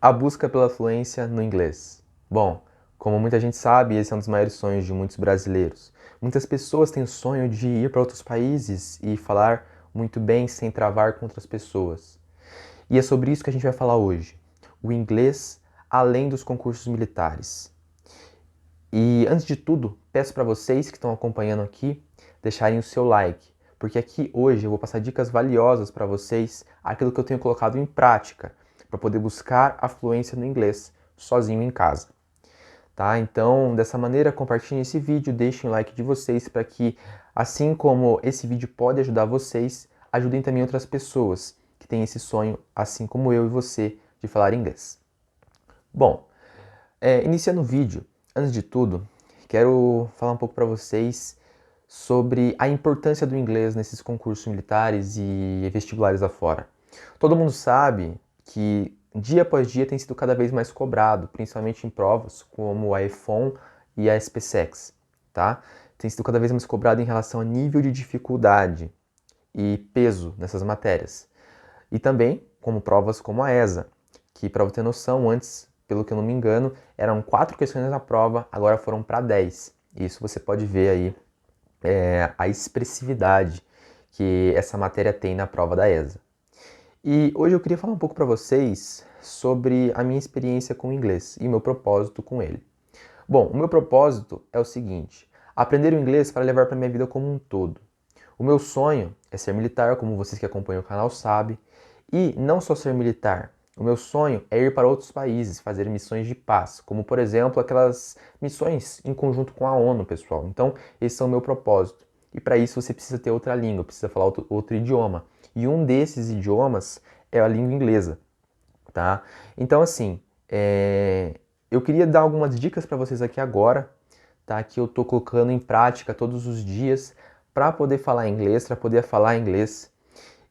A busca pela fluência no inglês. Bom, como muita gente sabe, esse é um dos maiores sonhos de muitos brasileiros. Muitas pessoas têm o sonho de ir para outros países e falar muito bem sem travar com outras pessoas. E é sobre isso que a gente vai falar hoje. O inglês além dos concursos militares. E antes de tudo, peço para vocês que estão acompanhando aqui deixarem o seu like, porque aqui hoje eu vou passar dicas valiosas para vocês, aquilo que eu tenho colocado em prática, para poder buscar a fluência no inglês sozinho em casa. Tá? Então, dessa maneira, compartilhem esse vídeo, deixem o like de vocês para que, assim como esse vídeo pode ajudar vocês, ajudem também outras pessoas que têm esse sonho, assim como eu e você, de falar inglês. Bom, iniciando o vídeo, antes de tudo, quero falar um pouco para vocês sobre a importância do inglês nesses concursos militares e vestibulares afora. Todo mundo sabe que dia após dia tem sido cada vez mais cobrado, principalmente em provas como a EFON e a SPSEX, tá? Tem sido cada vez mais cobrado em relação a nível de dificuldade e peso nessas matérias. E também como provas como a ESA, que, para você ter noção, antes, pelo que eu não me engano, eram 4 questões na prova, agora foram para 10. Isso você pode ver aí a expressividade que essa matéria tem na prova da ESA. E hoje eu queria falar um pouco para vocês sobre a minha experiência com o inglês e o meu propósito com ele. Bom, o meu propósito é o seguinte: aprender o inglês para levar para minha vida como um todo. O meu sonho é ser militar, como vocês que acompanham o canal sabem, e não só ser militar. O meu sonho é ir para outros países, fazer missões de paz, como por exemplo aquelas missões em conjunto com a ONU, pessoal. Então, esse é o meu propósito. E para isso você precisa ter outra língua, precisa falar outro idioma. E um desses idiomas é a língua inglesa, tá? Então, assim, eu queria dar algumas dicas para vocês aqui agora, tá? Que eu tô colocando em prática todos os dias para poder falar inglês, para poder falar inglês.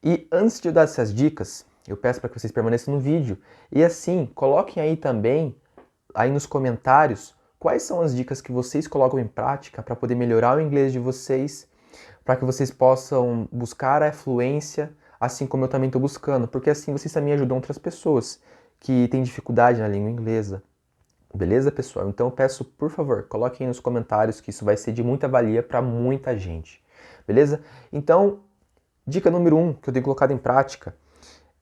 E antes de eu dar essas dicas, eu peço para que vocês permaneçam no vídeo e assim, coloquem aí também, aí nos comentários, quais são as dicas que vocês colocam em prática para poder melhorar o inglês de vocês, para que vocês possam buscar a fluência, assim como eu também estou buscando, porque assim vocês também ajudam outras pessoas que têm dificuldade na língua inglesa. Beleza, pessoal? Então eu peço, por favor, coloquem aí nos comentários que isso vai ser de muita valia para muita gente. Beleza? Então, dica número 1 que eu tenho colocado em prática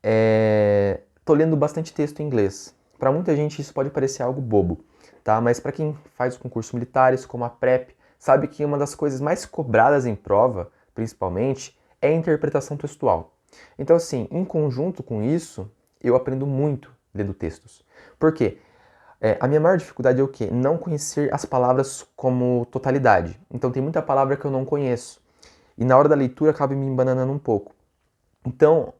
é... Tô lendo bastante texto em inglês. Para muita gente isso pode parecer algo bobo, tá? Mas para quem faz concursos militares, como a PrEP, sabe que uma das coisas mais cobradas em prova, principalmente, é a interpretação textual. Então, assim, em conjunto com isso, eu aprendo muito lendo textos. Por quê? A minha maior dificuldade é o quê? Não conhecer as palavras como totalidade. Então, tem muita palavra que eu não conheço. E na hora da leitura acaba me embananando um pouco. Então,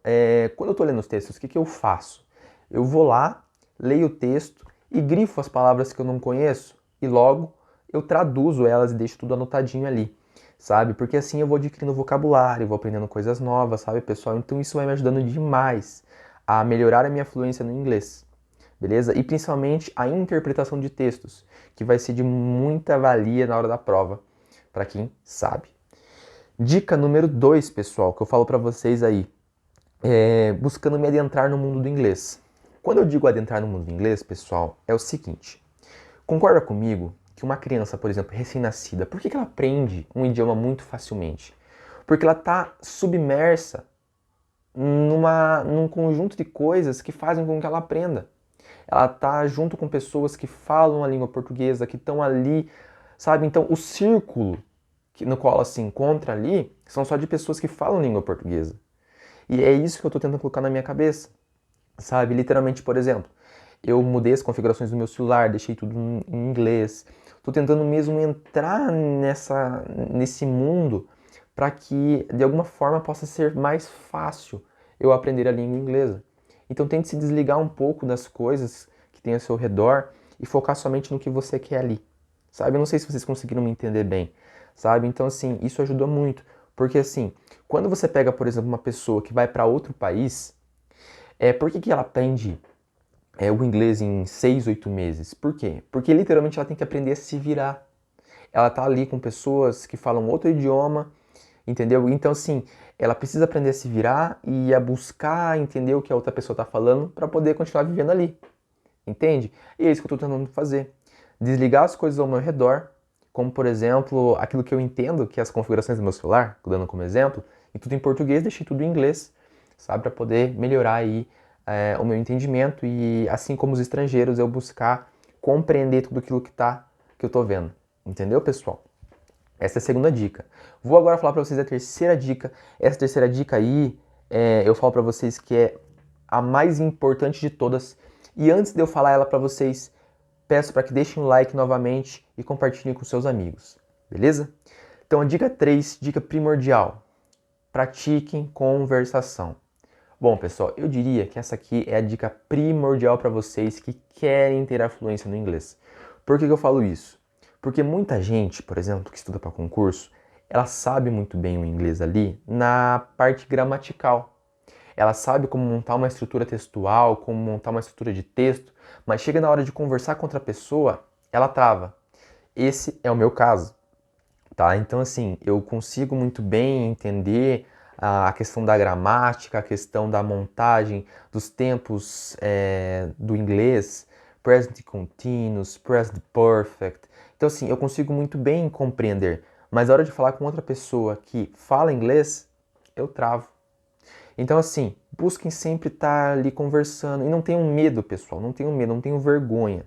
quando eu estou lendo os textos, o que eu faço? Eu vou lá, leio o texto e grifo as palavras que eu não conheço e logo eu traduzo elas e deixo tudo anotadinho ali, sabe? Porque assim eu vou adquirindo vocabulário, vou aprendendo coisas novas, sabe, pessoal? Então isso vai me ajudando demais a melhorar a minha fluência no inglês, beleza? E principalmente a interpretação de textos, que vai ser de muita valia na hora da prova, para quem sabe. Dica número 2, pessoal, que eu falo para vocês aí, buscando me adentrar no mundo do inglês. Quando eu digo adentrar no mundo do inglês, pessoal, é o seguinte: concorda comigo que uma criança, por exemplo, recém-nascida, por que ela aprende um idioma muito facilmente? Porque ela está submersa num conjunto de coisas que fazem com que ela aprenda. Ela está junto com pessoas que falam a língua portuguesa, que estão ali, sabe? Então, o círculo no qual ela se encontra ali são só de pessoas que falam língua portuguesa. E é isso que eu estou tentando colocar na minha cabeça, sabe? Literalmente, por exemplo, eu mudei as configurações do meu celular, deixei tudo em inglês. Estou tentando mesmo entrar nesse mundo para que, de alguma forma, possa ser mais fácil eu aprender a língua inglesa. Então tente se desligar um pouco das coisas que tem ao seu redor e focar somente no que você quer ali, sabe? Eu não sei se vocês conseguiram me entender bem, sabe? Então, assim, isso ajudou muito. Porque, assim, quando você pega, por exemplo, uma pessoa que vai para outro país, por que ela aprende o inglês em 6, 8 meses? Por quê? Porque literalmente ela tem que aprender a se virar. Ela tá ali com pessoas que falam outro idioma, entendeu? Então, assim, ela precisa aprender a se virar e a buscar entender o que a outra pessoa tá falando para poder continuar vivendo ali. entende? E é isso que eu estou tentando fazer. Desligar as coisas ao meu redor, como por exemplo, aquilo que eu entendo, que é as configurações do meu celular, dando como exemplo, e tudo em português, deixei tudo em inglês, sabe? Para poder melhorar aí o meu entendimento e, assim como os estrangeiros, eu buscar compreender tudo aquilo que eu estou vendo. Entendeu, pessoal? Essa é a segunda dica. Vou agora falar para vocês a terceira dica. Essa terceira dica aí, eu falo para vocês que é a mais importante de todas. E antes de eu falar ela para vocês, peço para que deixem um like novamente e compartilhem com seus amigos. Beleza? Então, a dica 3, dica primordial. Pratiquem conversação. Bom, pessoal, eu diria que essa aqui é a dica primordial para vocês que querem ter a fluência no inglês. Por que eu falo isso? Porque muita gente, por exemplo, que estuda para concurso, ela sabe muito bem o inglês ali na parte gramatical. Ela sabe como montar uma estrutura textual, como montar uma estrutura de texto, mas chega na hora de conversar com outra pessoa, ela trava. Esse é o meu caso, tá? Então, assim, eu consigo muito bem entender a questão da gramática, a questão da montagem dos tempos do inglês, present continuous, present perfect. Então, assim, eu consigo muito bem compreender, mas na hora de falar com outra pessoa que fala inglês, eu travo. Então, assim, busquem sempre estar ali conversando. E não tenham medo, pessoal. Não tenham medo, não tenham vergonha.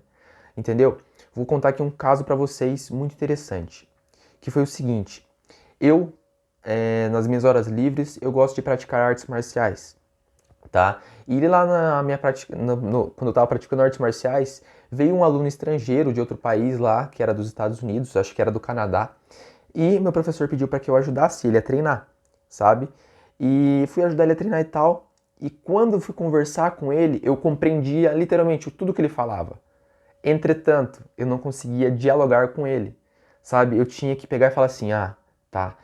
Entendeu? Vou contar aqui um caso para vocês muito interessante. Que foi o seguinte. Eu, nas minhas horas livres, eu gosto de praticar artes marciais. Tá? E lá na minha prática, quando eu estava praticando artes marciais, veio um aluno estrangeiro de outro país lá, que era dos Estados Unidos, acho que era do Canadá. E meu professor pediu para que eu ajudasse ele a treinar, sabe? E fui ajudar ele a treinar e tal. E quando fui conversar com ele, eu compreendia literalmente tudo que ele falava. Entretanto, eu não conseguia dialogar com ele, sabe? Eu tinha que pegar e falar assim: ah, tá,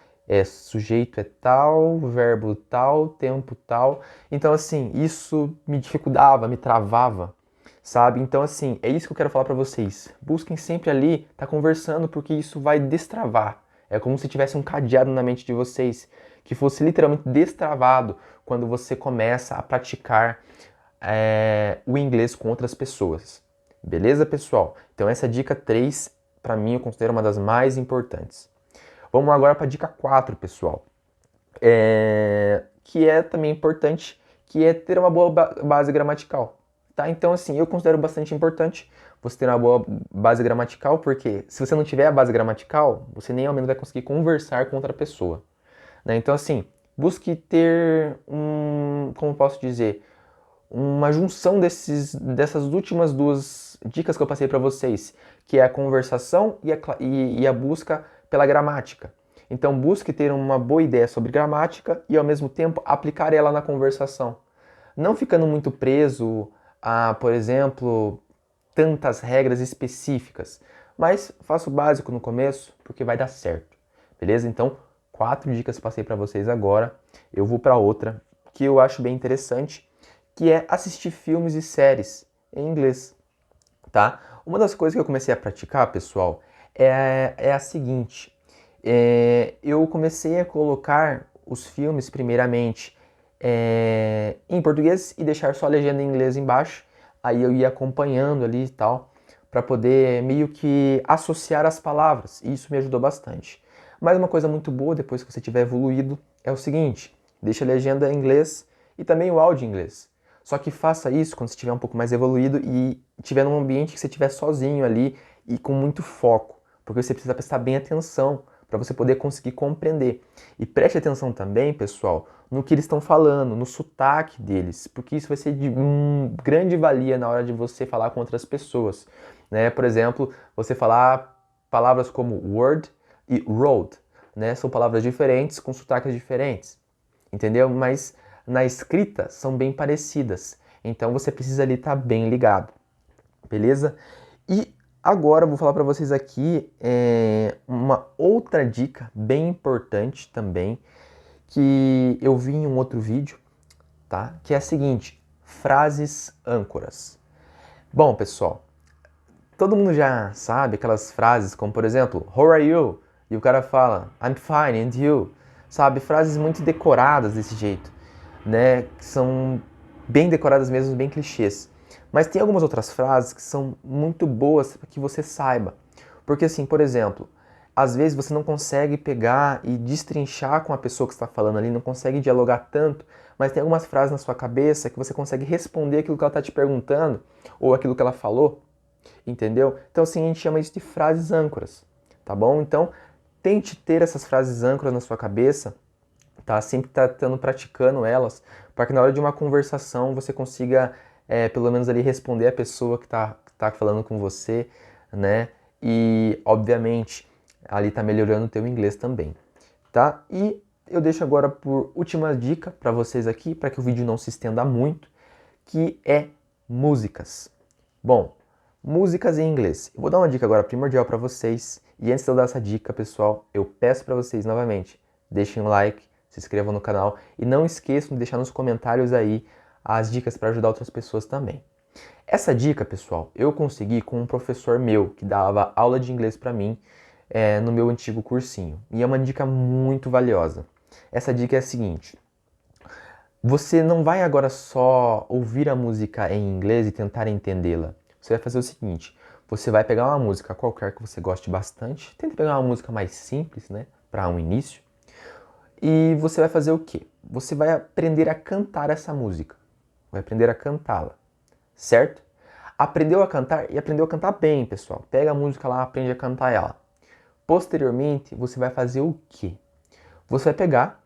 sujeito é tal, verbo tal, tempo tal. Então, assim, isso me dificultava, me travava, sabe? Então, assim, é isso que eu quero falar pra vocês. Busquem sempre ali estar conversando, porque isso vai destravar. É como se tivesse um cadeado na mente de vocês, que fosse literalmente destravado quando você começa a praticar o inglês com outras pessoas. Beleza, pessoal? Então essa dica 3, para mim, eu considero uma das mais importantes. Vamos agora para a dica 4, pessoal. Que é também importante, que é ter uma boa base gramatical. Tá? Então, assim, eu considero bastante importante você ter uma boa base gramatical, porque se você não tiver a base gramatical, você nem ao menos vai conseguir conversar com outra pessoa. Né? Então, assim, busque ter como posso dizer, uma junção dessas últimas duas dicas que eu passei para vocês, que é a conversação e a busca pela gramática. Então, busque ter uma boa ideia sobre gramática e, ao mesmo tempo, aplicar ela na conversação. Não ficando muito preso a, por exemplo, tantas regras específicas, mas faça o básico no começo, porque vai dar certo. Beleza? Então, 4 dicas que passei para vocês agora. Eu vou para outra que eu acho bem interessante, que é assistir filmes e séries em inglês, tá? Uma das coisas que eu comecei a praticar, pessoal, é a seguinte. Eu comecei a colocar os filmes, primeiramente, em português e deixar só a legenda em inglês embaixo. Aí eu ia acompanhando ali e tal, para poder meio que associar as palavras. E isso me ajudou bastante. Mas uma coisa muito boa, depois que você tiver evoluído, é o seguinte: deixa a legenda em inglês e também o áudio em inglês. Só que faça isso quando você estiver um pouco mais evoluído e estiver num ambiente que você estiver sozinho ali e com muito foco, porque você precisa prestar bem atenção para você poder conseguir compreender. E preste atenção também, pessoal, no que eles estão falando, no sotaque deles, porque isso vai ser de grande valia na hora de você falar com outras pessoas. Né? Por exemplo, você falar palavras como word e road, né? São palavras diferentes com sotaques diferentes, entendeu? Mas na escrita são bem parecidas, então você precisa ali estar bem ligado, beleza? E agora eu vou falar para vocês aqui uma outra dica bem importante também, que eu vi em um outro vídeo, tá? Que é a seguinte: frases âncoras. Bom, pessoal, todo mundo já sabe aquelas frases como, por exemplo, How are you? E o cara fala I'm fine, and you? Sabe, frases muito decoradas desse jeito, né? Que são bem decoradas mesmo, bem clichês. Mas tem algumas outras frases que são muito boas para que você saiba. Porque assim, por exemplo, às vezes você não consegue pegar e destrinchar com a pessoa que está falando ali, não consegue dialogar tanto, mas tem algumas frases na sua cabeça que você consegue responder aquilo que ela está te perguntando ou aquilo que ela falou, entendeu? Então assim, a gente chama isso de frases âncoras, tá bom? Então, tente ter essas frases âncoras na sua cabeça, tá? Sempre tá estando praticando elas, para que na hora de uma conversação você consiga, pelo menos ali, responder a pessoa que tá falando com você, né? E, obviamente, ali tá melhorando o teu inglês também, tá? E eu deixo agora por última dica para vocês aqui, para que o vídeo não se estenda muito, que é músicas. Bom, músicas em inglês. Eu vou dar uma dica agora primordial para vocês. E antes de eu dar essa dica, pessoal, eu peço para vocês novamente, deixem um like, se inscrevam no canal e não esqueçam de deixar nos comentários aí as dicas para ajudar outras pessoas também. Essa dica, pessoal, eu consegui com um professor meu que dava aula de inglês para mim no meu antigo cursinho. E é uma dica muito valiosa. Essa dica é a seguinte: você não vai agora só ouvir a música em inglês e tentar entendê-la. Você vai fazer o seguinte: você vai pegar uma música qualquer que você goste bastante, tenta pegar uma música mais simples, né, para um início, e você vai fazer o quê? Você vai aprender a cantar essa música, vai aprender a cantá-la, certo? Aprendeu a cantar e aprendeu a cantar bem, pessoal. Pega a música lá, aprende a cantar ela. Posteriormente, você vai fazer o quê? Você vai pegar,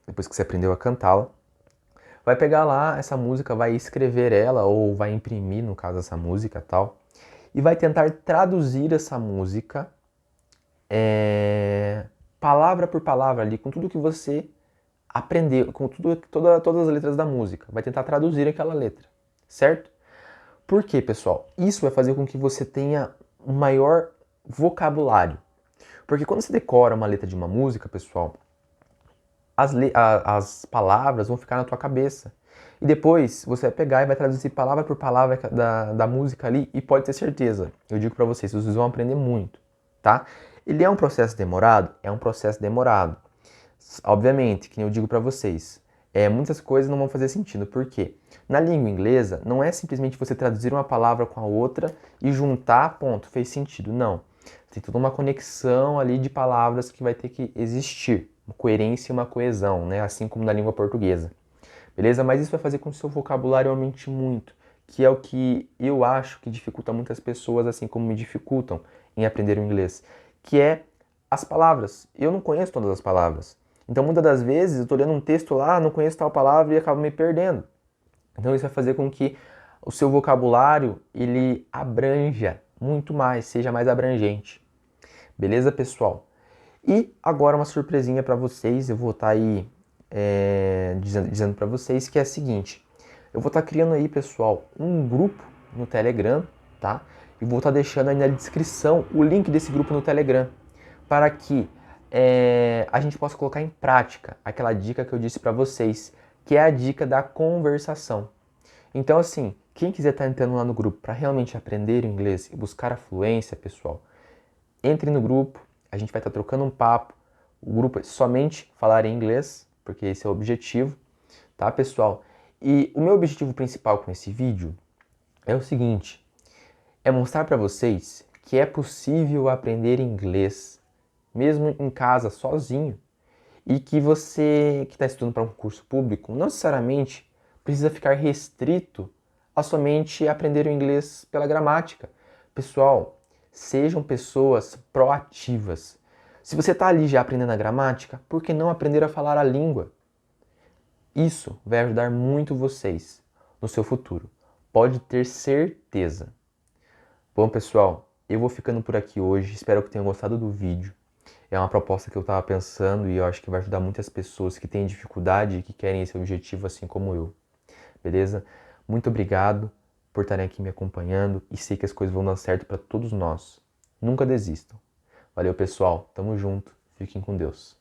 depois que você aprendeu a cantá-la, vai pegar lá essa música, vai escrever ela ou vai imprimir, no caso, essa música tal, e vai tentar traduzir essa música palavra por palavra ali, com tudo que você aprendeu, com todas as letras da música. Vai tentar traduzir aquela letra, certo? Por quê, pessoal? Isso vai fazer com que você tenha um maior vocabulário. Porque quando você decora uma letra de uma música, pessoal, as palavras vão ficar na tua cabeça. E depois você vai pegar e vai traduzir palavra por palavra da música ali e pode ter certeza, eu digo pra vocês, vocês vão aprender muito, tá? Ele é um processo demorado? É um processo demorado. Obviamente, que nem eu digo pra vocês, muitas coisas não vão fazer sentido. Por quê? Na língua inglesa, não é simplesmente você traduzir uma palavra com a outra e juntar, ponto, fez sentido. Não. Tem toda uma conexão ali de palavras que vai ter que existir. Uma coerência e uma coesão, né? Assim como na língua portuguesa. Beleza? Mas isso vai fazer com que o seu vocabulário aumente muito, que é o que eu acho que dificulta muitas pessoas, assim como me dificultam em aprender o inglês, que é as palavras. Eu não conheço todas as palavras. Então, muitas das vezes, eu estou lendo um texto lá, não conheço tal palavra e acabo me perdendo. Então, isso vai fazer com que o seu vocabulário, ele abranja muito mais, seja mais abrangente. Beleza, pessoal? E agora uma surpresinha para vocês, eu vou estar aí dizendo para vocês que é a seguinte: eu vou estar criando aí, pessoal, um grupo no Telegram, tá? E vou estar deixando aí na descrição o link desse grupo no Telegram, para que a gente possa colocar em prática aquela dica que eu disse para vocês, que é a dica da conversação. Então, assim, quem quiser estar entrando lá no grupo para realmente aprender inglês e buscar a fluência, pessoal, entre no grupo, a gente vai estar trocando um papo. O grupo é somente falar em inglês, porque esse é o objetivo, tá, pessoal? E o meu objetivo principal com esse vídeo é o seguinte: é mostrar para vocês que é possível aprender inglês, mesmo em casa, sozinho, e que você que está estudando para um curso público não necessariamente precisa ficar restrito a somente aprender o inglês pela gramática. Pessoal, sejam pessoas proativas. Se você está ali já aprendendo a gramática, por que não aprender a falar a língua? Isso vai ajudar muito vocês no seu futuro. Pode ter certeza. Bom, pessoal, eu vou ficando por aqui hoje. Espero que tenham gostado do vídeo. É uma proposta que eu estava pensando e eu acho que vai ajudar muitas pessoas que têm dificuldade e que querem esse objetivo assim como eu. Beleza? Muito obrigado por estarem aqui me acompanhando e sei que as coisas vão dar certo para todos nós. Nunca desistam. Valeu, pessoal. Tamo junto. Fiquem com Deus.